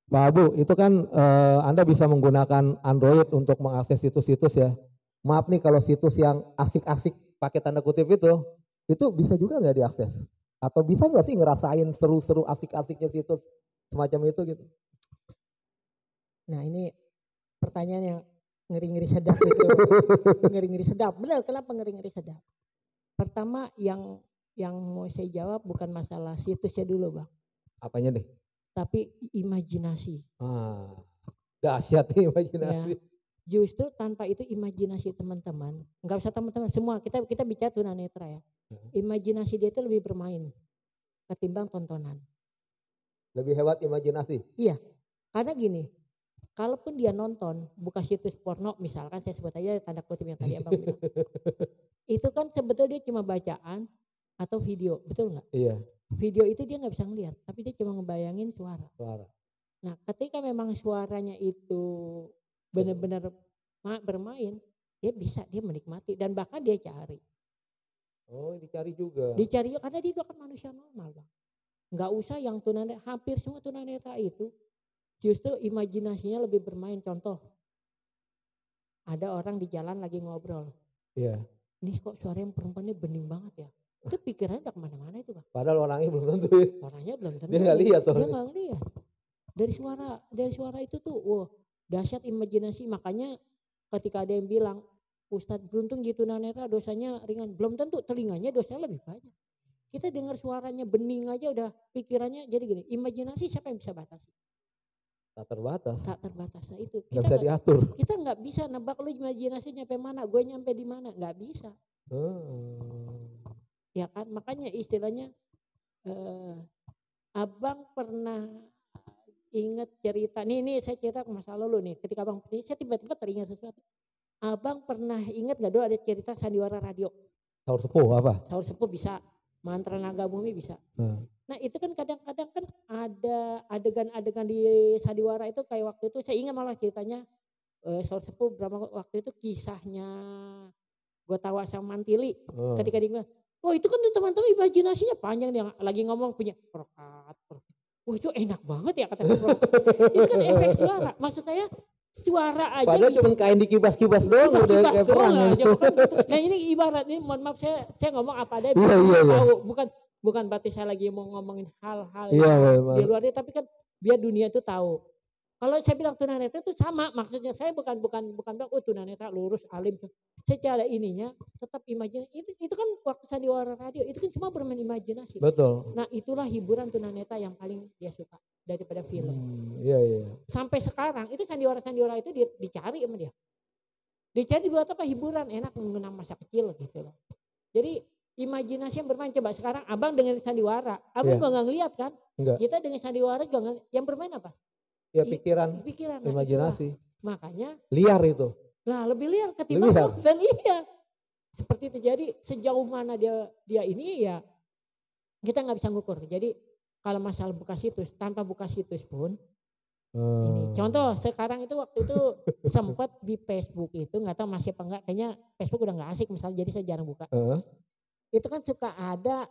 Pak Abu, itu kan Anda bisa menggunakan Android untuk mengakses situs-situs ya. Maaf nih kalau situs yang asik-asik pakai tanda kutip itu bisa juga nggak diakses? Atau bisa nggak sih ngerasain seru-seru asik-asiknya situs semacam itu gitu? Nah ini pertanyaan yang ngeri-ngeri sedap itu. Ngeri-ngeri sedap. Benar, kenapa ngeri-ngeri sedap? Pertama yang mau saya jawab bukan masalah situsnya dulu Bang. Apanya deh? Tapi imajinasi. Dahsyat nih Ya, imajinasi. justru tanpa itu imajinasi teman-teman, nggak usah teman-teman semua, kita bicara tunanetra ya. Imajinasi dia itu lebih bermain ketimbang tontonan. Lebih hebat imajinasi? Iya, karena gini, kalaupun dia nonton, buka situs porno misalkan, saya sebut aja tanda kutip yang tadi Abang bilang. Itu kan sebetulnya dia cuma bacaan atau video, betul nggak? Iya. Video itu dia nggak bisa ngelihat, tapi dia cuma ngebayangin suara. Nah, ketika memang suaranya itu benar-benar bermain, dia menikmati dan bahkan dia cari. Oh, dicari juga. Dicari karena dia kan manusia normal Bang. Nggak usah yang tunanetra, hampir semua tunanetra itu justru imajinasinya lebih bermain. Contoh, ada orang di jalan lagi ngobrol. Iya. Ini kok suaranya perempuannya bening banget ya. Itu pikirannya udah kemana-mana itu Bang. Padahal orangnya belum tentu ya. Orangnya belum tentu. Dia nggak lihat soalnya. Dia nggak lihat. Dari suara itu tuh, wah dahsyat imajinasi. Makanya ketika ada yang bilang, Ustadz beruntung gitu tunanetra dosanya ringan. Belum tentu, telinganya dosanya lebih banyak. Kita dengar suaranya bening aja udah pikirannya jadi gini. Imajinasi siapa yang bisa batasi? Tak terbatas. Tak terbatas. Nah itu. Nggak bisa diatur. Kita nggak bisa nebak lu imajinasi nyampe mana, gue nyampe di mana, nggak bisa. Ya kan, makanya istilahnya Abang pernah ingat cerita, nih saya cerita ke masa lalu nih, ketika Abang, saya tiba-tiba teringat sesuatu. Abang pernah ingat gak dulu ada cerita sandiwara radio? Sahur sepuh apa? Sahur sepuh bisa, mantra naga bumi bisa. Nah itu kan kadang-kadang kan ada adegan-adegan di sandiwara itu kayak waktu itu, saya ingat malah ceritanya sahur sepuh berapa waktu itu kisahnya Gotawa sama Mantili. Ketika dia bilang, oh itu kan teman-teman imajinasinya panjang, dia lagi ngomong punya prokat. Wah itu enak banget ya kata prokat. Itu kan efek suara, maksud saya suara aja. Padahal cuma kain dikibas-kibas doang udah kayak perang. Gitu. Nah ini ibarat ini, mohon maaf saya ngomong apa ada tahu, bukan berarti saya lagi mau ngomongin hal-hal di luar ini, tapi kan biar dunia itu tahu. Kalau saya bilang tunanetra itu sama, maksudnya saya bukan bilang tunanetra lurus alim. Secara ininya tetap imajinasi. Itu kan waktu sandiwara radio itu kan semua bermain imajinasi. Betul. Nah itulah hiburan tunanetra yang paling dia suka daripada film. Iya. Sampai sekarang itu sandiwara itu dicari sama dia. Dicari buat apa? Hiburan, enak mengenang masa kecil gitu loh. Jadi imajinasi yang bermain. Coba sekarang Abang dengan sandiwara, Abang nggak ngeliat kan? Enggak. Kita dengan sandiwara juga yang bermain apa? Ya pikiran, nah, imajinasi. Makanya liar itu. Nah lebih liar ketimbang dan iya. Seperti itu, jadi sejauh mana dia ini ya kita nggak bisa ngukur. Jadi kalau masalah buka situs, tanpa buka situs pun ini. Contoh sekarang itu waktu itu sempat di Facebook itu nggak tahu masih apa enggak, kayaknya Facebook udah nggak asik misalnya, jadi saya jarang buka. Itu kan suka ada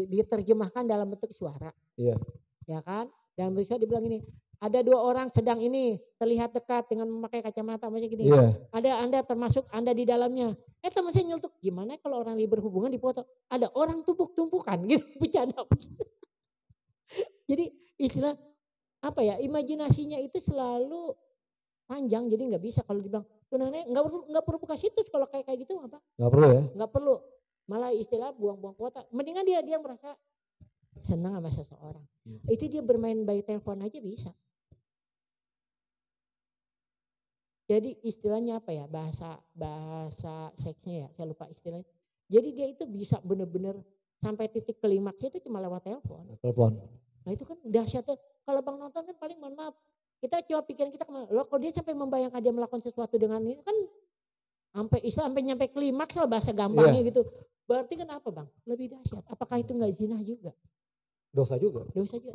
diterjemahkan dalam bentuk suara. Iya. Ya kan? Dan bisa dibilang ini, ada dua orang sedang ini terlihat dekat dengan memakai kacamata macam gini. Yeah. Ada Anda termasuk Anda di dalamnya. Teman saya nyeletuk, gimana kalau orang ini berhubungan di foto? Ada orang tumpuk-tumpukan gitu, bercanda. Jadi istilah apa ya, imajinasinya itu selalu panjang, jadi nggak bisa kalau dibilang tunannya nggak perlu buka situs kalau kayak gitu apa? Nggak perlu ya? Nggak perlu. Malah istilah buang-buang kuota. Mendingan dia merasa senang sama seseorang. Itu dia bermain by telepon aja bisa. Jadi istilahnya apa ya, bahasa seksnya ya, saya lupa istilahnya. Jadi dia itu bisa benar-benar sampai titik klimaksnya itu cuma lewat telepon. Nah itu kan dahsyatnya. Kalau Bang nonton kan paling mohon maaf, kita coba pikiran kita kemana. Loh kalau dia sampai membayangkan dia melakukan sesuatu dengan ini kan sampai nyampe klimaks lah bahasa gampangnya gitu. Berarti kan apa Bang? Lebih dahsyat. Apakah itu nggak zina juga? Dosa juga.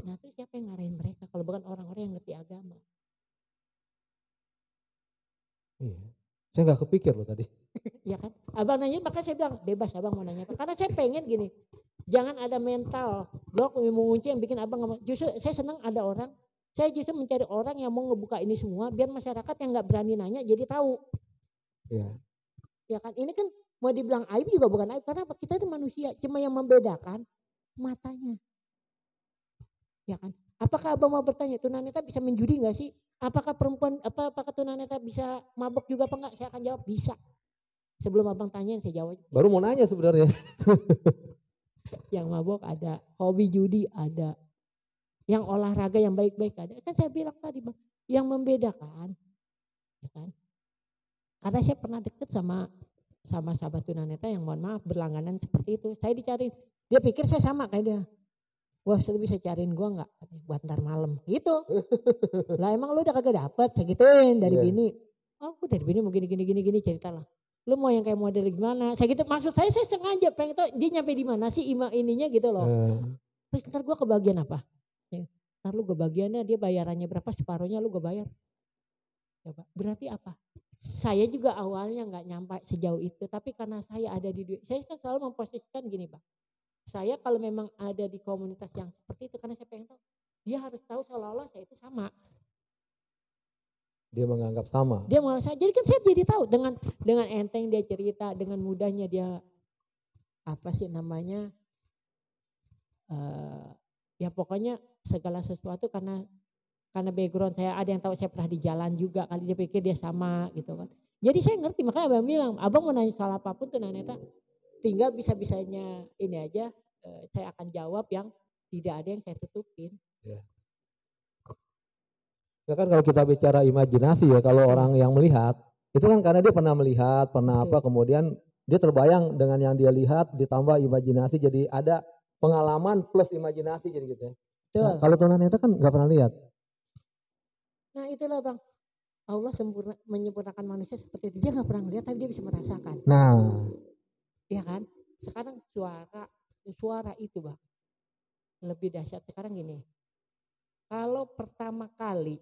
Nah itu siapa yang ngarahin mereka kalau bukan orang-orang yang ngerti agama? Iya. Saya nggak kepikir loh tadi. Iya kan? Abang nanya, maka saya bilang bebas Abang mau nanya. Karena saya pengen gini, jangan ada mental blok mengunci yang bikin Abang nggak mau. Justru saya senang ada orang Saya justru mencari orang yang mau ngebuka ini semua biar masyarakat yang nggak berani nanya jadi tahu. Iya. Ya kan, ini kan mau dibilang aib juga bukan aib, karena apa? Kita itu manusia, cuma yang membedakan matanya. Ya kan? Apakah abang mau bertanya, tunanetra bisa menjudi nggak sih? Apakah perempuan, apakah tunanetra bisa mabok juga apa enggak? Saya akan jawab bisa. Sebelum abang tanya, saya jawab. Baru mau nanya sebenarnya. Yang mabok ada, hobi judi ada, yang olahraga yang baik-baik ada. Kan saya bilang tadi bang, yang membedakan, ya kan? Karena saya pernah deket sama sahabat tunanetra yang mohon maaf berlangganan seperti itu. Saya dicari, dia pikir saya sama kayak dia. Wah, lu bisa cariin gua nggak buat ntar malam gitu. Lah emang lu udah kagak dapet segituin dari bini. Oh, aku dari bini mau gini cerita lah. Lu mau yang kayak model gimana? Saya gitu, maksud saya sengaja pengen tahu dia nyampe di mana sih ininya gitu loh. Terus ntar gua kebagian apa? Ntar lu kebagiannya dia bayarannya berapa, separuhnya lu gue bayar. Coba, berarti apa? Saya juga awalnya nggak nyampe sejauh itu, tapi karena saya ada di, saya kan selalu memposisikan gini Bang. Saya kalau memang ada di komunitas yang seperti itu, karena saya pengen tahu, dia harus tahu seolah-olah saya itu sama. Dia menganggap sama. Dia menganggap sama. Jadi kan saya jadi tahu dengan enteng dia cerita, dengan mudahnya dia apa sih namanya, ya pokoknya segala sesuatu karena background saya ada yang tahu saya pernah di jalan juga, kali dia pikir dia sama gitu kan. Jadi saya ngerti, makanya abang bilang, abang mau nanya soal apapun tuh Neta, tinggal bisa-bisanya ini aja, saya akan jawab yang tidak ada yang saya tutupin. Ya kan kalau kita bicara imajinasi ya, kalau orang yang melihat, itu kan karena dia pernah melihat, pernah apa, kemudian dia terbayang dengan yang dia lihat, ditambah imajinasi, jadi ada pengalaman plus imajinasi jadi gitu ya. Nah, kalau tunanetra kan nggak pernah lihat. Nah itulah Bang, Allah menyempurnakan manusia seperti itu. Dia nggak pernah lihat tapi dia bisa merasakan. Nah, ya kan? Sekarang suara itu Bang lebih dahsyat. Sekarang gini, kalau pertama kali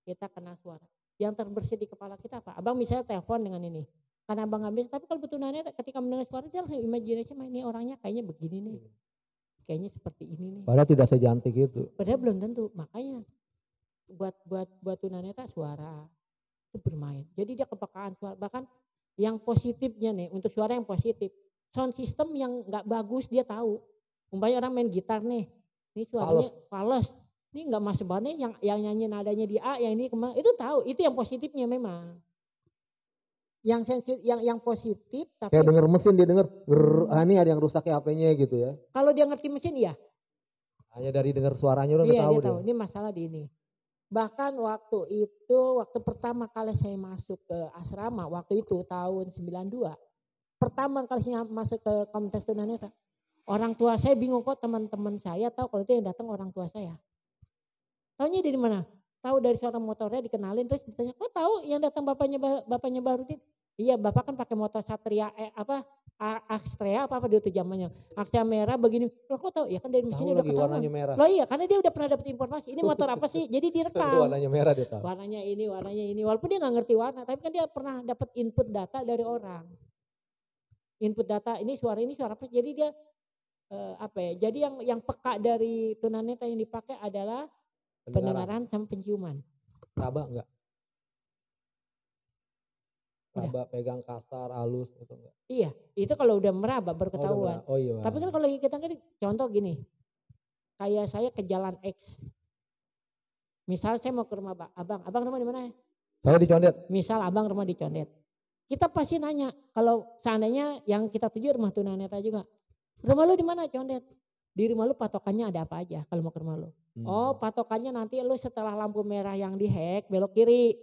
kita kena suara, yang terbersit di kepala kita apa? Abang misalnya telepon dengan ini, karena abang nggak bisa. Tapi kalau betunannya ketika mendengar suara dia langsung imajinasi, ini orangnya kayaknya begini nih, kayaknya seperti ini nih. Padahal tidak sejantik itu. Padahal belum tentu. Makanya buat tunanetra suara itu bermain. Jadi dia kepekaan suara. Bahkan yang positifnya nih, untuk suara yang positif, sound system yang nggak bagus dia tahu. Umpamanya orang main gitar nih, ini suaranya fals. Ini nggak masuk banget nih, yang nyanyi nadanya di A, yang ini kemana, itu tahu. Itu yang positifnya memang. Yang sensitif, yang positif. Tapi kayak denger mesin dia denger, ini ada yang rusak ya HP-nya gitu ya. Kalau dia ngerti mesin iya. Hanya dari dengar suaranya udah iya, tahu dia tahu. Ini masalah di ini. Bahkan waktu pertama kali saya masuk ke asrama, waktu itu tahun 92. Pertama kali saya masuk ke komunitas tunanetra. Orang tua saya bingung, kok teman-teman saya tahu kalau itu yang datang orang tua saya. Taunya dari mana? Tahu dari suara motornya dikenalin, terus ditanya, kok tahu yang datang bapaknya Bahrudin? Iya, bapak kan pakai motor Satria Axtrea apa di itu zamannya. Axtrea merah begini. Loh kok tahu? Ya kan dari mesinnya udah ketahuan. Warnanya merah. Loh iya, karena dia udah pernah dapat informasi. Ini motor apa sih? Jadi direkam. Warnanya merah dia tahu. Warnanya ini. Walaupun dia nggak ngerti warna, tapi kan dia pernah dapat input data dari orang. Input data ini suara apa? Jadi dia Jadi yang peka dari tunanetra yang dipakai adalah pendengaran sama penciuman. Raba enggak? Raba pegang kasar, halus gitu enggak? Iya, itu kalau udah meraba berketahuan. Oh, iya. Tapi kan kalau kita kan contoh gini, kayak saya ke Jalan X. Misal saya mau ke rumah abang rumah di mana ya? Saya di Condet. Misal abang rumah di Condet. Kita pasti nanya, kalau seandainya yang kita tuju rumah tunanetra juga. Rumah lu di mana Condet? Di rumah lu patokannya ada apa aja kalau mau ke rumah lu? Oh, patokannya nanti lu setelah lampu merah yang dihack belok kiri.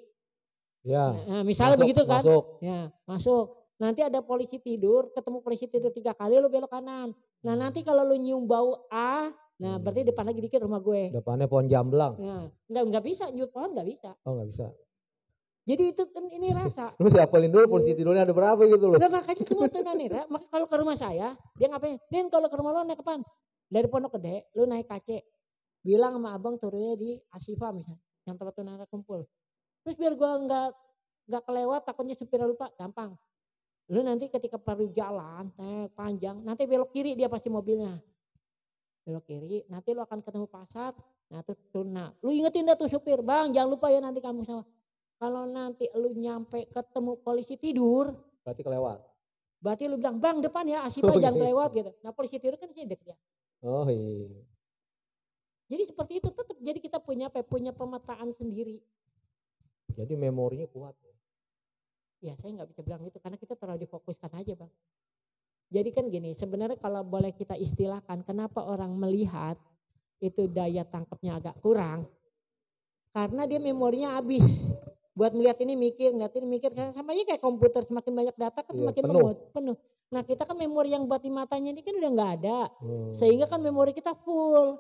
Ya. Nah, misalnya begitu kan? Masuk. Ya, masuk. Nanti ada polisi tidur, ketemu polisi tidur 3 kali lu belok kanan. Nah, nanti kalau lu nyium bau nah berarti depan lagi dikit rumah gue. Depannya pohon jamblang. Nah, enggak bisa nyium pohon enggak bisa. Oh, enggak bisa. Jadi itu kan ini rasa. Lu siapalin dulu polisi tidurnya ada berapa gitu loh. Nah, makanya semua tunanetra, maka kalau ke rumah saya, dia ngapain? Din kalau ke rumah lu naik kapan? Dari Pondok Gede, lu naik KC. Bilang sama abang turunnya di Asifa misalnya, yang tempat tunanetra kumpul. Terus biar gua enggak kelewat, takutnya supirnya lupa, gampang. Lu nanti ketika perlu jalan, panjang, nanti belok kiri dia pasti mobilnya. Belok kiri, nanti lu akan ketemu pasar, Nah, lu ingetin dah tuh supir, bang jangan lupa ya nanti kamu sama. Kalau nanti lu nyampe ketemu polisi tidur. Berarti kelewat. Berarti lu bilang, bang depan ya Asipa jangan kelewat gitu. Nah polisi tidur kan sih deket ya. Oh iya. Jadi seperti itu tetap, jadi kita punya pemetaan sendiri. Jadi memorinya kuat. Ya saya nggak bisa bilang gitu karena kita terlalu difokuskan aja bang. Jadi kan gini, sebenarnya kalau boleh kita istilahkan, kenapa orang melihat itu daya tangkapnya agak kurang? Karena dia memorinya habis. Buat melihat ini mikir, ngeliat ini mikir. Sama aja kayak komputer, semakin banyak data kan semakin penuh. Nah kita kan memori yang buat di matanya ini kan udah nggak ada. Sehingga kan memori kita full.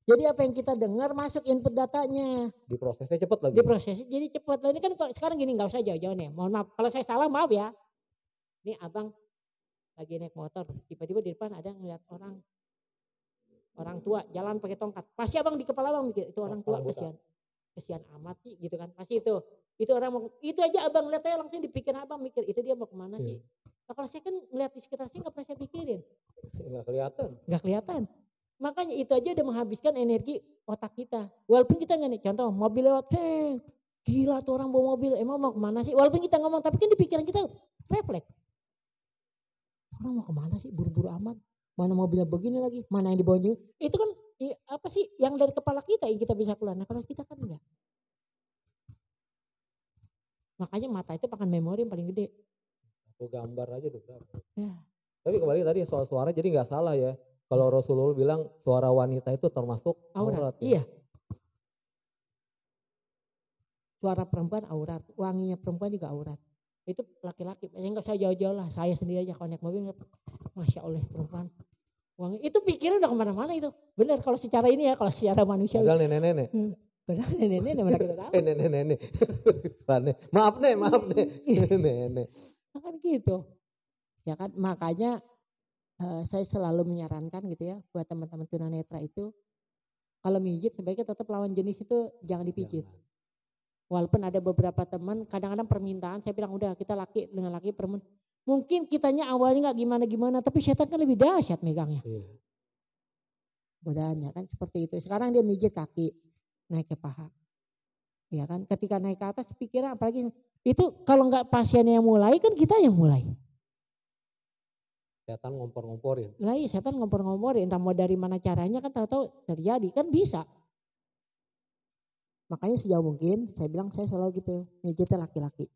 Jadi apa yang kita dengar masuk input datanya. Diprosesnya cepat lagi. Diprosesnya jadi cepat. Ini kan sekarang gini nggak usah jauh-jauh nih. Mohon maaf, kalau saya salah maaf ya. Ini abang lagi naik motor, tiba-tiba di depan ada ngeliat orang tua jalan pakai tongkat. Pasti abang di kepala abang mikir itu orang tua kesian amat sih gitu kan. Pasti itu orang mau, itu aja abang lihat aja langsung dipikir abang mikir itu dia mau kemana sih. Nah, kalau saya kan ngeliat di sekitar saya nggak pernah saya pikirin. Nggak kelihatan. Makanya itu aja udah menghabiskan energi otak kita. Walaupun kita nggak nih, contoh mobil lewat, gila tuh orang bawa mobil, emang mau kemana sih? Walaupun kita ngomong, tapi kan di pikiran kita refleks. Orang mau kemana sih? Buru-buru amat. Mana mobilnya begini lagi? Mana yang dibawa? Itu kan apa sih yang dari kepala kita yang kita bisa keluar. Nah kalau kita kan enggak. Makanya mata itu pakai memori yang paling gede. Aku gambar aja tuh berapa. Ya. Tapi kembali tadi soal suara, jadi nggak salah ya. Kalau Rasulullah bilang suara wanita itu termasuk aurat. Iya. Suara perempuan aurat, wanginya perempuan juga aurat. Itu laki-laki, nggak usah jauh-jauh lah. Saya sendiri aja kalau naik mobil, masya Allah perempuan. Wangi. Itu pikiran udah kemana-mana itu. Benar kalau secara ini ya, kalau secara manusia. Padahal nenek-nenek. Padahal nenek-nenek mana kita tahu. Nenek-nenek. Maaf nih. Nenek. Kan gitu. Ya kan makanya saya selalu menyarankan gitu ya buat teman-teman tunanetra itu kalau mijit sebaiknya tetap lawan jenis itu jangan dipijit. Walaupun ada beberapa teman kadang-kadang permintaan saya bilang udah kita laki dengan laki perempuan. Mungkin kitanya awalnya nggak gimana-gimana tapi setan kan lebih dahsyat megangnya. Godanya kan seperti itu. Sekarang dia mijit kaki naik ke paha. Ya kan ketika naik ke atas pikiran apalagi itu kalau nggak pasiennya yang mulai kan kita yang mulai. Setan ngompor-ngomporin. Lah iya setan ngompor-ngomporin, entah mau dari mana caranya kan tahu-tahu terjadi, kan bisa. Makanya sejauh mungkin saya bilang saya selalu gitu, mijitnya laki-laki.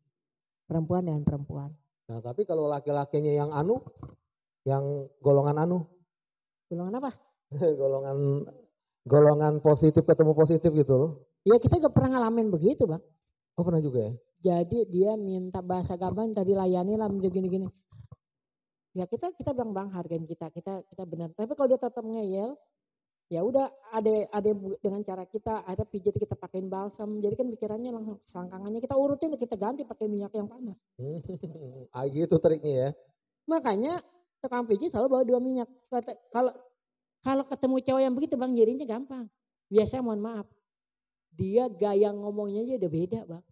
Perempuan dan perempuan. Nah tapi kalau laki-lakinya yang yang golongan Golongan apa? golongan positif ketemu positif gitu loh. Ya kita gak pernah ngalamin begitu bang. Oh pernah juga ya? Jadi dia minta bahasa gaban tadi layani lah gini-gini. Ya kita bilang bang hargain kita benar. Tapi kalau dia tetap ngeyel, ya udah ada dengan cara kita ada pijat kita pakein balsam. Jadi kan pikirannya langsung selangkangannya kita urutin kita ganti pakai minyak yang panas. Gitu triknya ya. Makanya tukang pijat selalu bawa 2 minyak. Kalau ketemu cowok yang begitu bang jadinya gampang. Biasanya mohon maaf, dia gaya ngomongnya aja udah beda bang.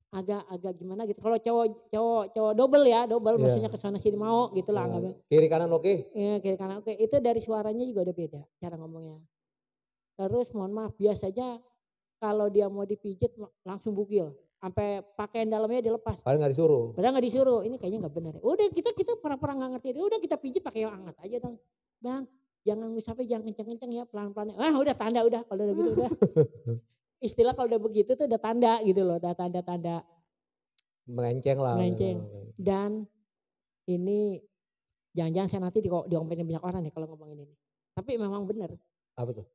Agak gimana gitu. Kalau cowok double maksudnya kesana sini mau gitu lah. Kiri kanan oke. Iya kiri kanan oke. Itu dari suaranya juga udah beda cara ngomongnya. Terus mohon maaf biasanya kalau dia mau dipijit langsung bugil. Sampai pakaian dalamnya dilepas. Padahal nggak disuruh. Ini kayaknya nggak benar. Udah kita pura-pura nggak ngerti. Udah kita pijit pakai yang hangat aja dong. Bang jangan ngusapnya jangan kenceng-kenceng ya pelan-pelan. Udah tanda udah kalau udah gitu udah. Istilah kalau udah begitu tuh udah tanda gitu loh, udah tanda-tanda melenceng lah. Dan ini jangan-jangan saya nanti diomelin banyak orang nih kalau ngomongin ini. Tapi memang benar. Apa tuh?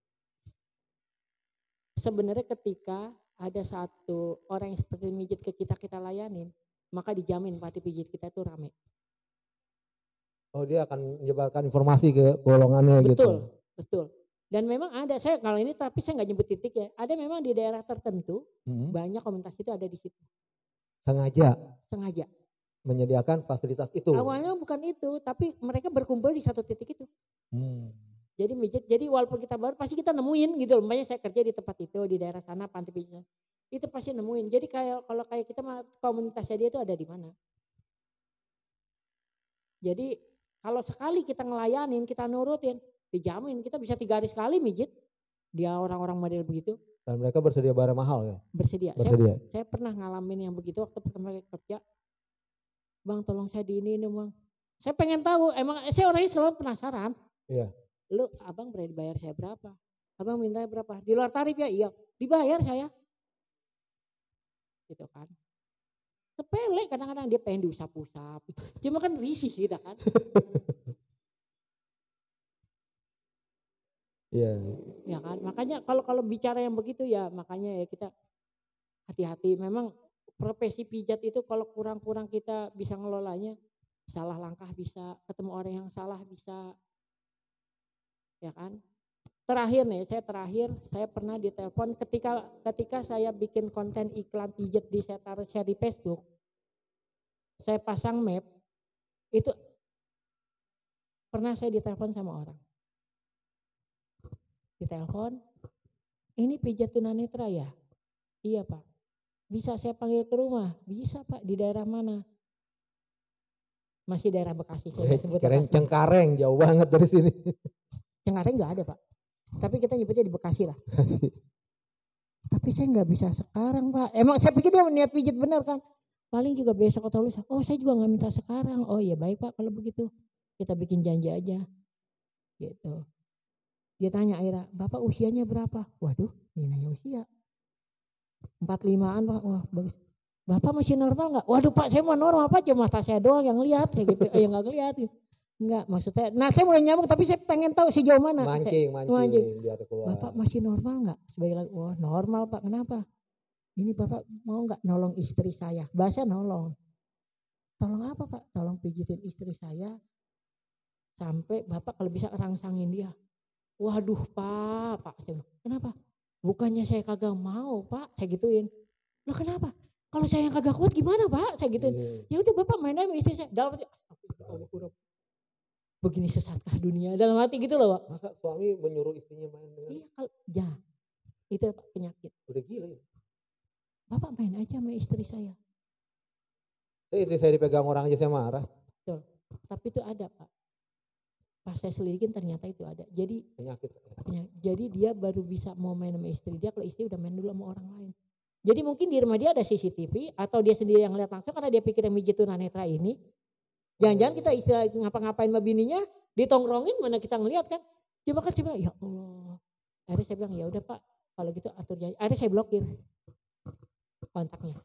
Sebenarnya ketika ada satu orang yang seperti mijit ke kita layanin, maka dijamin pati pijit kita itu rame. Oh dia akan menyebarkan informasi ke golongannya gitu. Betul. Dan memang ada, saya kalau ini tapi saya nggak nyebut titik ya. Ada memang di daerah tertentu banyak komunitas itu ada di situ. Sengaja. Menyediakan fasilitas itu. Awalnya bukan itu, tapi mereka berkumpul di satu titik itu. Jadi mijit, jadi walaupun kita baru pasti kita nemuin gitu. Makanya saya kerja di tempat itu di daerah sana panti pijat. Itu pasti nemuin. Jadi kalau kayak kita komunitasnya dia itu ada di mana. Jadi kalau sekali kita ngelayanin, kita nurutin, dijamin kita bisa 3 hari sekali mijit. Dia orang-orang model begitu. Dan mereka bersedia bayar mahal ya? Bersedia. Saya pernah ngalamin yang begitu waktu pertama kali kerja. Bang tolong saya di ini bang. Saya pengen tahu, emang saya orangnya selalu penasaran. Iya. Lu abang berani bayar saya berapa? Abang minta berapa? Di luar tarif ya? Iya. Dibayar saya. Gitu kan. Sepele kadang-kadang dia pengen diusap-usap. Cuma kan risih gitu kan. Iya. Ya kan. Makanya kalau bicara yang begitu ya makanya ya kita hati-hati. Memang profesi pijat itu kalau kurang-kurang kita bisa ngelolanya, salah langkah bisa, ketemu orang yang salah bisa. Ya kan. Terakhir nih, saya pernah ditelepon ketika saya bikin konten iklan pijat saya taruh share di Facebook. Saya pasang map, itu pernah saya ditelepon sama orang. Ditelepon, ini pijat tunanetra ya? Iya Pak. Bisa saya panggil ke rumah? Bisa Pak, di daerah mana? Masih daerah Bekasi. Saya sebut Bekasi. Cengkareng, jauh banget dari sini. Cengkareng nggak ada Pak. Tapi kita nyebutnya di Bekasi lah. Tapi saya nggak bisa sekarang Pak. Emang saya pikir dia niat pijat benar kan. Paling juga besok atau lusa. Oh saya juga nggak minta sekarang. Oh iya baik Pak kalau begitu. Kita bikin janji aja. Gitu. Dia tanya Aira, Bapak usianya berapa? Waduh, ini nanya usia. 45-an Pak. Wah bagus. Bapak masih normal nggak? Waduh Pak saya mau normal Pak. Cuma mata saya doang yang lihat. Kayak gitu. Yang nggak ngeliat. Enggak maksudnya. Nah saya mulai nyambung tapi saya pengen tahu sejauh mana. Mancing. Biar keluar. Bapak masih normal nggak? Sebagai lagi, wah normal Pak. Kenapa? Ini Bapak mau nggak nolong istri saya? Bahasa nolong. Tolong apa Pak? Tolong pijitin istri saya. Sampai Bapak kalau bisa rangsangin dia. Waduh Pak. Saya bilang, kenapa? Bukannya saya kagak mau Pak. Saya gituin. Loh kenapa? Kalau saya yang kagak kuat gimana Pak? Saya gituin. Ya udah Bapak main aja sama istri saya. Dalam hati, begini sesatkah dunia dalam hati gitu loh Pak. Masa suami menyuruh istrinya main dengan? Iya, itu Pak penyakit. Udah gila ya. Bapak main aja sama istri saya. Istri saya dipegang orang aja saya marah. Betul. Tapi itu ada Pak. Pas saya selidikin ternyata itu ada. Jadi penyakit. Jadi dia baru bisa mau main sama istri dia kalau istri udah main dulu sama orang lain. Jadi mungkin di rumah dia ada CCTV atau dia sendiri yang lihat langsung karena dia pikir yang mijit tunanetra ini. Jangan-jangan kita istilah ngapa-ngapain sama bininya, ditongkrongin mana kita ngelihat kan. Cuma kan saya bilang, ya Allah. Akhirnya saya bilang, ya udah Pak, kalau gitu atur janji. Akhirnya saya blokir kontaknya.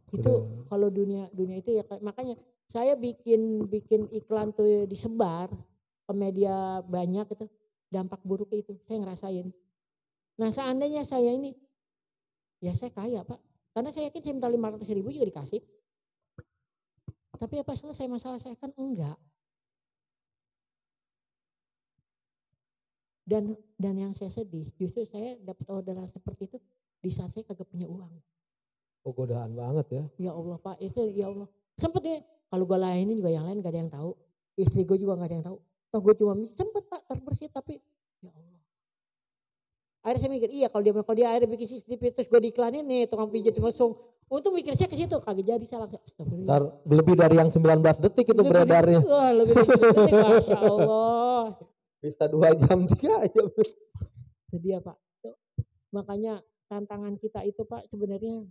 Itu kalau dunia itu ya makanya saya bikin iklan tuh disebar ke media banyak itu, dampak buruk itu saya ngerasain. Nah seandainya saya ini, ya saya kaya Pak. Karena saya yakin saya minta 500.000 juga dikasih. Tapi apa selesai masalah saya kan enggak. Dan yang saya sedih, justru saya dapat orderan seperti itu di saat saya kagak punya uang. Oh godaan banget ya. Ya Allah Pak, itu ya Allah. Sempet ya, kalau gue lainin juga yang lain gak ada yang tahu. Istri gue juga gak ada yang tahu. Toh gue cuma sempet Pak terbersit tapi ya Allah. Akhirnya saya mikir, iya kalau dia akhirnya bikin CCTV terus gue diiklanin nih tukang pijat ngosong. Untuk mikir saya ke situ kagak jadi salah. Lebih dari yang 19 detik itu beredarnya. Wah lebih dari 19 detik Masya Allah. Bisa 2 jam 3 jam. Jadi ya Pak. Makanya tantangan kita itu Pak sebenarnya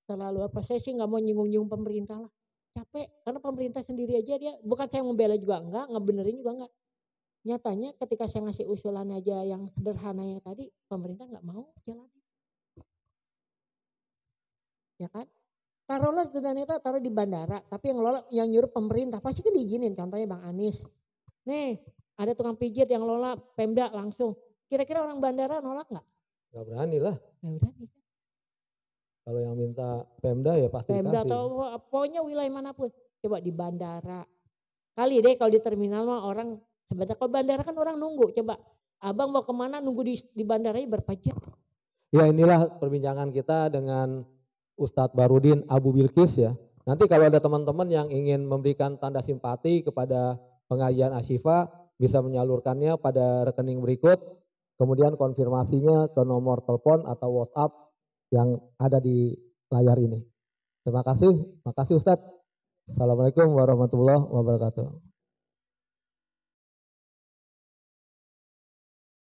terlalu apa. Saya sih gak mau nyinggung-nyinggung pemerintah lah. Capek karena pemerintah sendiri aja dia. Bukan saya membela juga enggak, ngebenerin juga enggak. Nyatanya ketika saya ngasih usulan aja yang sederhananya tadi, pemerintah nggak mau jalan. Ya kan? Taruhlah tunanetra taruh di bandara, tapi yang nyuruh pemerintah pasti kan diizinin. Contohnya Bang Anies. Nih, ada tukang pijit yang lola Pemda langsung. Kira-kira orang bandara nolak nggak? Nggak berani lah. Nggak berani. Kalau yang minta Pemda ya pasti Pemda dikasih. atau pokoknya wilayah manapun. Coba di bandara. Kali deh kalau di terminal mah orang sebentar, kalau bandara kan orang nunggu, coba abang mau kemana nunggu di bandaranya berapa jam? Ya inilah perbincangan kita dengan Ustadz Barudin Abu Bilqis ya. Nanti kalau ada teman-teman yang ingin memberikan tanda simpati kepada pengajian Ashifa bisa menyalurkannya pada rekening berikut. Kemudian konfirmasinya ke nomor telepon atau WhatsApp yang ada di layar ini. Terima kasih Ustadz. Assalamualaikum warahmatullahi wabarakatuh.